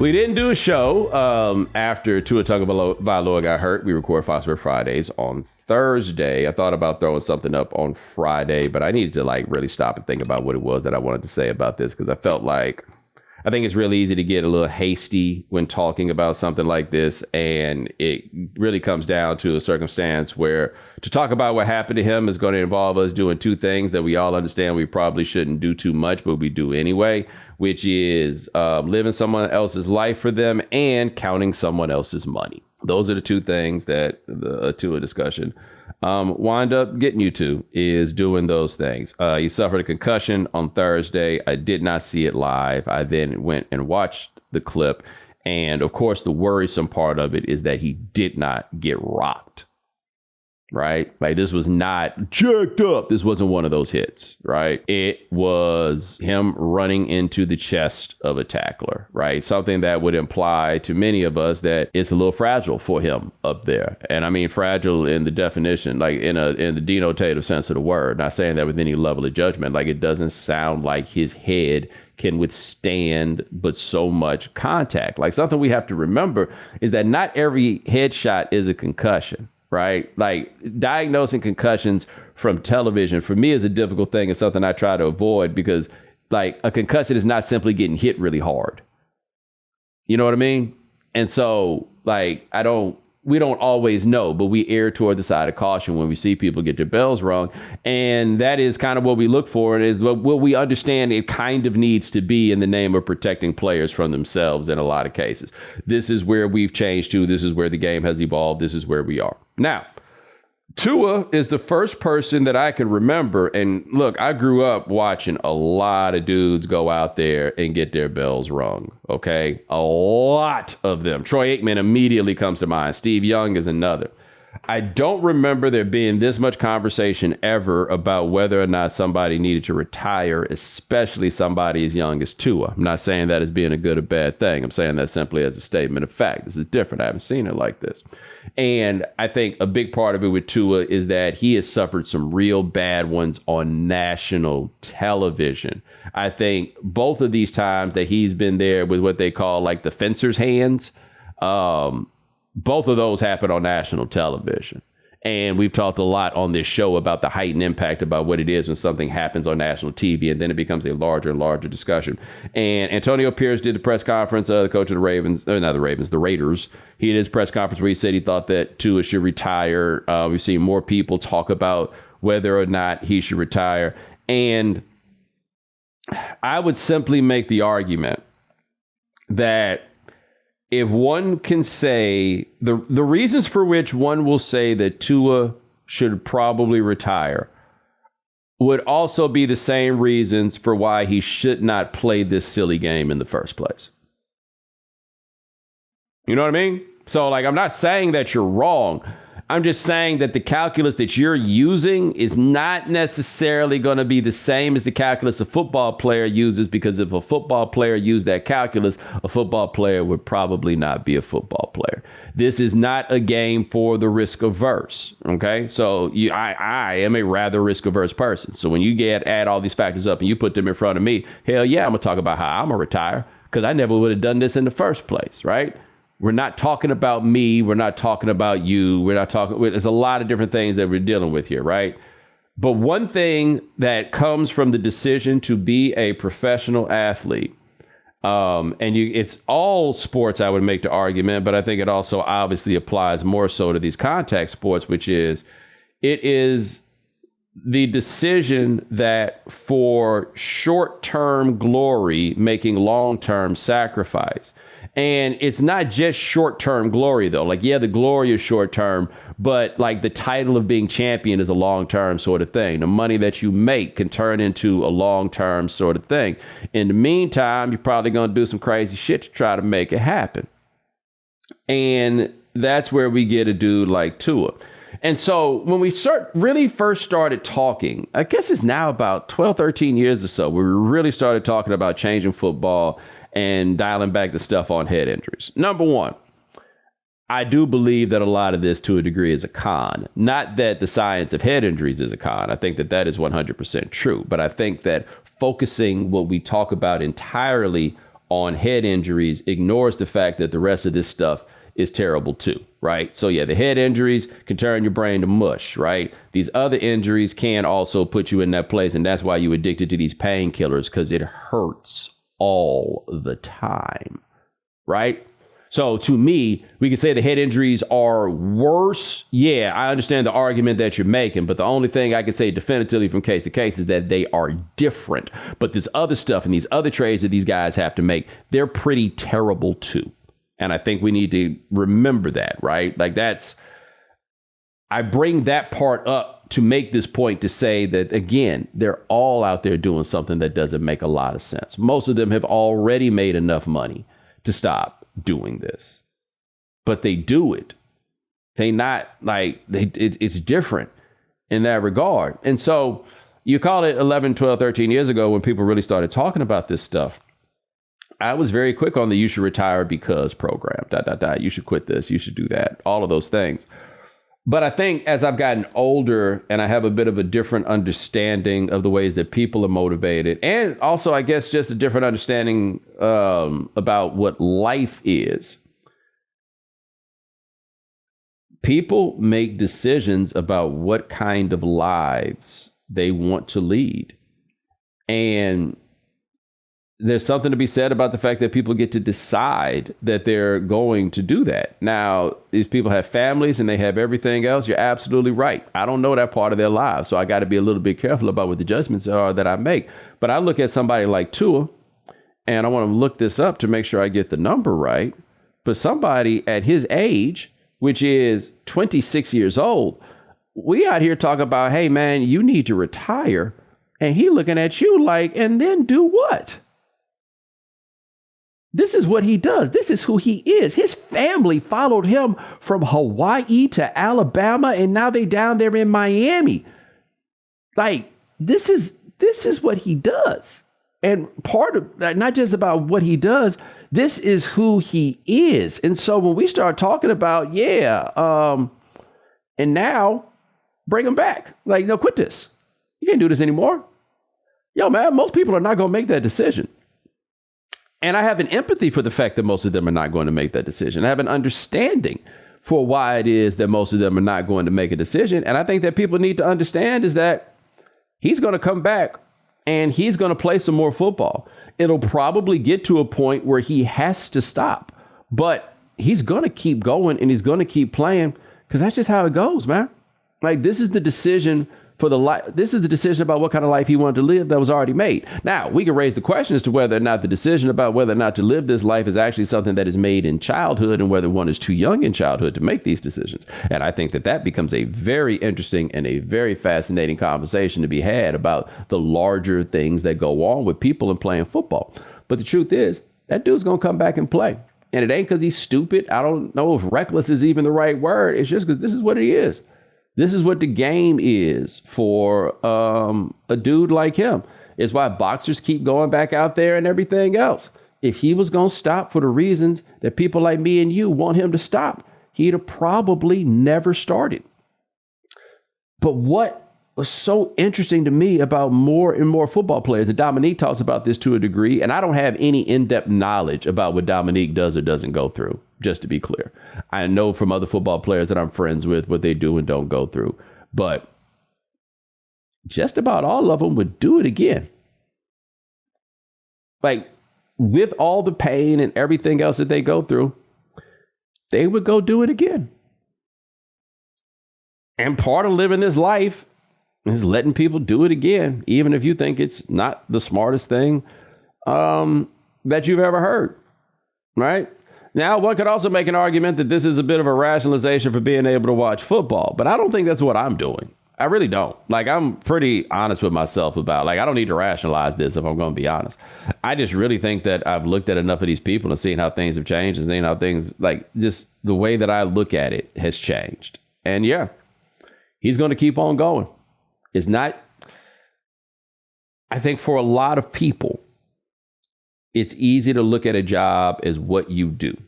We didn't do a show after Tua Tagovailoa got hurt. We record Foxborough Fridays on Thursday. I thought about throwing something up on Friday, but I needed to really stop and think about what it was that I wanted to say about this, because I think it's really easy to get a little hasty when talking about something like this, and it really comes down to a circumstance where to talk about what happened to him is going to involve us doing two things that we all understand we probably shouldn't do too much, but we do anyway, which is living someone else's life for them and counting someone else's money. Those are the two things that the Tua discussion wind up getting you to, is doing those things. He suffered a concussion on Thursday. I did not see it live. I then went and watched the clip. And of course, the worrisome part of it is that he did not get rocked. Right? Like, this was not jacked up. This wasn't one of those hits, right? It was him running into the chest of a tackler, right? Something that would imply to many of us that it's a little fragile for him up there. And I mean fragile in the definition, like in the denotative sense of the word, not saying that with any level of judgment. Like, it doesn't sound like his head can withstand but so much contact. Like, something we have to remember is that not every headshot is a concussion. Right? Like, diagnosing concussions from television for me is a difficult thing. It's something I try to avoid, because like, a concussion is not simply getting hit really hard. You know what I mean? And so like, we don't always know, but we err toward the side of caution when we see people get their bells rung. And that is kind of what we look for. And is what we understand it kind of needs to be in the name of protecting players from themselves in a lot of cases. This is where we've changed to. This is where the game has evolved. This is where we are. Now, Tua is the first person that I can remember. And look, I grew up watching a lot of dudes go out there and get their bells rung. Okay. A lot of them. Troy Aikman immediately comes to mind. Steve Young is another. I don't remember there being this much conversation ever about whether or not somebody needed to retire, especially somebody as young as Tua. I'm not saying that as being a good or bad thing. I'm saying that simply as a statement of fact. This is different. I haven't seen it like this. And I think a big part of it with Tua is that he has suffered some real bad ones on national television. I think both of these times that he's been there with what they call like the fencer's hands, both of those happen on national television. And we've talked a lot on this show about the heightened impact about what it is when something happens on national TV, and then it becomes a larger and larger discussion. And Antonio Pierce did the press conference, the coach of the Raiders. He did his press conference where he said he thought that Tua should retire. We've seen more people talk about whether or not he should retire. And I would simply make the argument that if one can say the reasons for which one will say that Tua should probably retire would also be the same reasons for why he should not play this silly game in the first place. You know what I mean? So like, I'm not saying that you're wrong. I'm just saying that the calculus that you're using is not necessarily going to be the same as the calculus a football player uses, because if a football player used that calculus, a football player would probably not be a football player. This is not a game for the risk averse. Okay. So I am a rather risk averse person. So when you add all these factors up and you put them in front of me, hell yeah, I'm going to talk about how I'm going to retire, because I never would have done this in the first place. Right. We're not talking about me. We're not talking about you. We're not talking. There's a lot of different things that we're dealing with here, right? But one thing that comes from the decision to be a professional athlete, it's all sports, I would make the argument, but I think it also obviously applies more so to these contact sports, which is, it is the decision that for short-term glory, making long-term sacrifice. And it's not just short-term glory, though. Like, yeah, the glory is short-term, but like the title of being champion is a long-term sort of thing. The money that you make can turn into a long-term sort of thing. In the meantime, you're probably going to do some crazy shit to try to make it happen. And that's where we get a dude like Tua. And so when we first started talking, I guess it's now about 12, 13 years or so, where we really started talking about changing football and dialing back the stuff on head injuries. Number one, I do believe that a lot of this to a degree is a con. Not that the science of head injuries is a con. I think that is 100% true. But I think that focusing what we talk about entirely on head injuries ignores the fact that the rest of this stuff is terrible too, right? So yeah, the head injuries can turn your brain to mush, right? These other injuries can also put you in that place, and that's why you're addicted to these painkillers, because it hurts all the time, right? So to me, we can say the head injuries are worse. Yeah, I understand the argument that you're making, but the only thing I can say definitively from case to case is that they are different. But this other stuff and these other trades that these guys have to make, they're pretty terrible too. And I think we need to remember that, right? Like I bring that part up to make this point to say that, again, they're all out there doing something that doesn't make a lot of sense. Most of them have already made enough money to stop doing this, but they do it. It's different in that regard. And so you call it 11, 12, 13 years ago when people really started talking about this stuff. I was very quick on the you should retire because program, you should quit this, you should do that, all of those things. But I think as I've gotten older and I have a bit of a different understanding of the ways that people are motivated, and also, I guess, just a different understanding about what life is. People make decisions about what kind of lives they want to lead. And there's something to be said about the fact that people get to decide that they're going to do that. Now, if people have families and they have everything else, you're absolutely right. I don't know that part of their lives, so I got to be a little bit careful about what the judgments are that I make. But I look at somebody like Tua, and I want to look this up to make sure I get the number right. But somebody at his age, which is 26 years old, we out here talking about, hey, man, you need to retire. And he looking at you like, and then do what? This is what he does. This is who he is. His family followed him from Hawaii to Alabama, and now they down there in Miami. Like, this is what he does. And part of that, not just about what he does, this is who he is. And so when we start talking about, and now bring him back. Like, no, quit this. You can't do this anymore. Yo, man, most people are not going to make that decision. And I have an empathy for the fact that most of them are not going to make that decision. I have an understanding for why it is that most of them are not going to make a decision. And I think that people need to understand is that he's going to come back and he's going to play some more football. It'll probably get to a point where he has to stop, but he's going to keep going and he's going to keep playing because that's just how it goes, man. Like, this is the decision for the life. This is the decision about what kind of life he wanted to live that was already made. Now, we can raise the question as to whether or not the decision about whether or not to live this life is actually something that is made in childhood and whether one is too young in childhood to make these decisions. And I think that that becomes a very interesting and a very fascinating conversation to be had about the larger things that go on with people and playing football. But the truth is, that dude's going to come back and play. And it ain't because he's stupid. I don't know if reckless is even the right word. It's just because this is what he is. This is what the game is for a dude like him. It's why boxers keep going back out there and everything else. If he was going to stop for the reasons that people like me and you want him to stop, he'd have probably never started. But what was so interesting to me about more and more football players, and Dominique talks about this to a degree, and I don't have any in-depth knowledge about what Dominique does or doesn't go through, just to be clear. I know from other football players that I'm friends with what they do and don't go through, but just about all of them would do it again. Like, with all the pain and everything else that they go through, they would go do it again. And part of living this life is letting people do it again, even if you think it's not the smartest thing that you've ever heard, right? Now, one could also make an argument that this is a bit of a rationalization for being able to watch football, but I don't think that's what I'm doing. I really don't. Like, I'm pretty honest with myself about, like, I don't need to rationalize this if I'm going to be honest. I just really think that I've looked at enough of these people and seen how things have changed and seen how things, like, just the way that I look at it has changed. And yeah, he's going to keep on going. It's not, I think for a lot of people, it's easy to look at a job as what you do.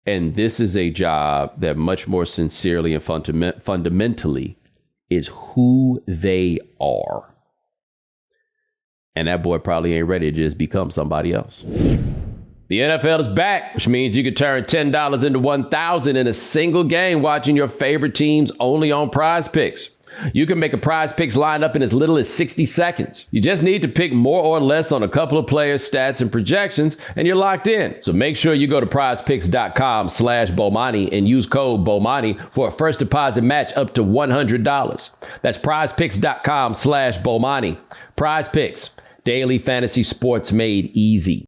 And this is a job that much more sincerely and fundamentally is who they are. And that boy probably ain't ready to just become somebody else. The NFL is back, which means you can turn $10 into $1,000 in a single game watching your favorite teams only on Prize Picks. You can make a Prize Picks lineup in as little as 60 seconds. You just need to pick more or less on a couple of players' stats and projections, and you're locked in. So make sure you go to prizepicks.com/Bomani and use code Bomani for a first deposit match up to $100. That's prizepicks.com/Bomani. Prize Picks, daily fantasy sports made easy.